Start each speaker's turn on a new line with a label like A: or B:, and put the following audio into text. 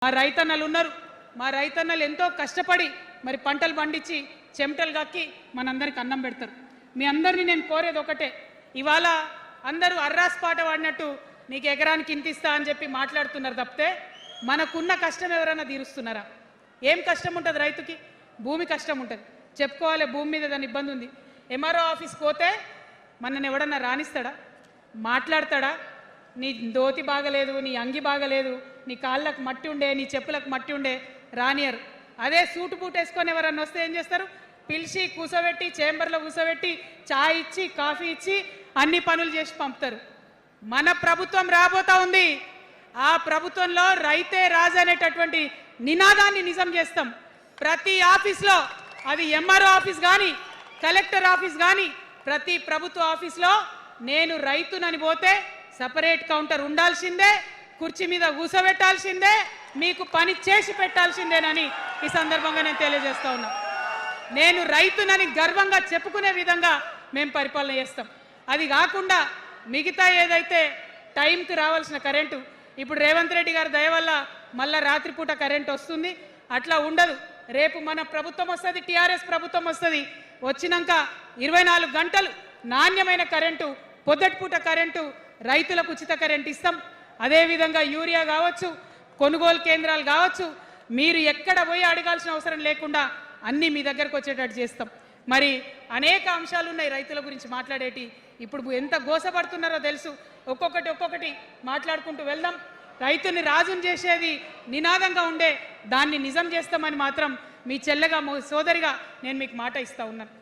A: మా రైతన్నలు ఉన్నారు. మా రైతన్నలు ఎంతో కష్టపడి మరి పంటలు పండించి చెమటలు గక్కి మనందరికి అన్నం పెడతారు. మీ అందరినీ నేను కోరేది ఒకటే, ఇవాళ అందరూ అర్రాస్ పాట వాడినట్టు నీకు ఎకరానికి ఇంత ఇస్తా అని చెప్పి మాట్లాడుతున్నారు తప్పితే మనకున్న కష్టం ఎవరైనా తీరుస్తున్నారా? ఏం కష్టం ఉంటుంది రైతుకి? భూమి కష్టం ఉంటుంది, చెప్పుకోవాలి. భూమి మీద దాని ఇబ్బంది ఉంది. ఎంఆర్ఓ ఆఫీస్కి పోతే మనని ఎవడన్నా రాణిస్తాడా? మాట్లాడతాడా? నీ దోతి బాగలేదు, నీ అంగి బాగలేదు, నీ కాళ్ళకు మట్టి ఉండే, నీ చెప్పులకు మట్టి ఉండే రానియరు. అదే సూటు బూట్ వేసుకొని ఎవరన్నా వస్తే ఏం చేస్తారు? పిలిచి కూసోబెట్టి చేంబర్లో కూసోబెట్టి చాయ్ ఇచ్చి కాఫీ ఇచ్చి అన్ని పనులు చేసి పంపుతారు. మన ప్రభుత్వం రాబోతా ఉంది. ఆ ప్రభుత్వంలో రైతే రాజు అనేటటువంటి నినాదాన్ని నిజం చేస్తాం. ప్రతి ఆఫీస్లో, అది ఎంఆర్ఓ ఆఫీస్ కానీ కలెక్టర్ ఆఫీస్ కానీ, ప్రతి ప్రభుత్వ ఆఫీస్లో నేను రైతునని పోతే సపరేట్ కౌంటర్ ఉండాల్సిందే, కుర్చీ మీద కూసోబెట్టాల్సిందే, మీకు పని చేసి పెట్టాల్సిందేనని ఈ సందర్భంగా నేను తెలియజేస్తా ఉన్నా. నేను రైతునని గర్వంగా చెప్పుకునే విధంగా మేము పరిపాలన చేస్తాం. అది కాకుండా మిగతా ఏదైతే టైంకి రావాల్సిన కరెంటు, ఇప్పుడు రేవంత్ రెడ్డి గారి దయ వల్ల మళ్ళీ రాత్రిపూట కరెంటు వస్తుంది. అట్లా ఉండదు. రేపు మన ప్రభుత్వం వస్తుంది, టీఆర్ఎస్ ప్రభుత్వం వస్తుంది. వచ్చినాక 24 గంటలు నాణ్యమైన కరెంటు, పొద్దుటిపూట కరెంటు, రైతులకు ఉచిత కరెంటు ఇస్తాం. అదేవిధంగా యూరియా కావచ్చు, కొనుగోలు కేంద్రాలు కావచ్చు, మీరు ఎక్కడ పోయి అడగాల్సిన అవసరం లేకుండా అన్నీ మీ దగ్గరకు వచ్చేటట్టు చేస్తాం. మరి అనేక అంశాలు ఉన్నాయి రైతుల గురించి మాట్లాడేటి. ఇప్పుడు ఎంత గోసపడుతున్నారో తెలుసు. ఒక్కొక్కటి మాట్లాడుకుంటూ వెళ్దాం. రైతుని రాజుని చేసేది నినాదంగా ఉండే దాన్ని నిజం చేస్తామని మాత్రం మీ చెల్లెగా సోదరిగా నేను మీకు మాట ఇస్తా ఉన్నాను.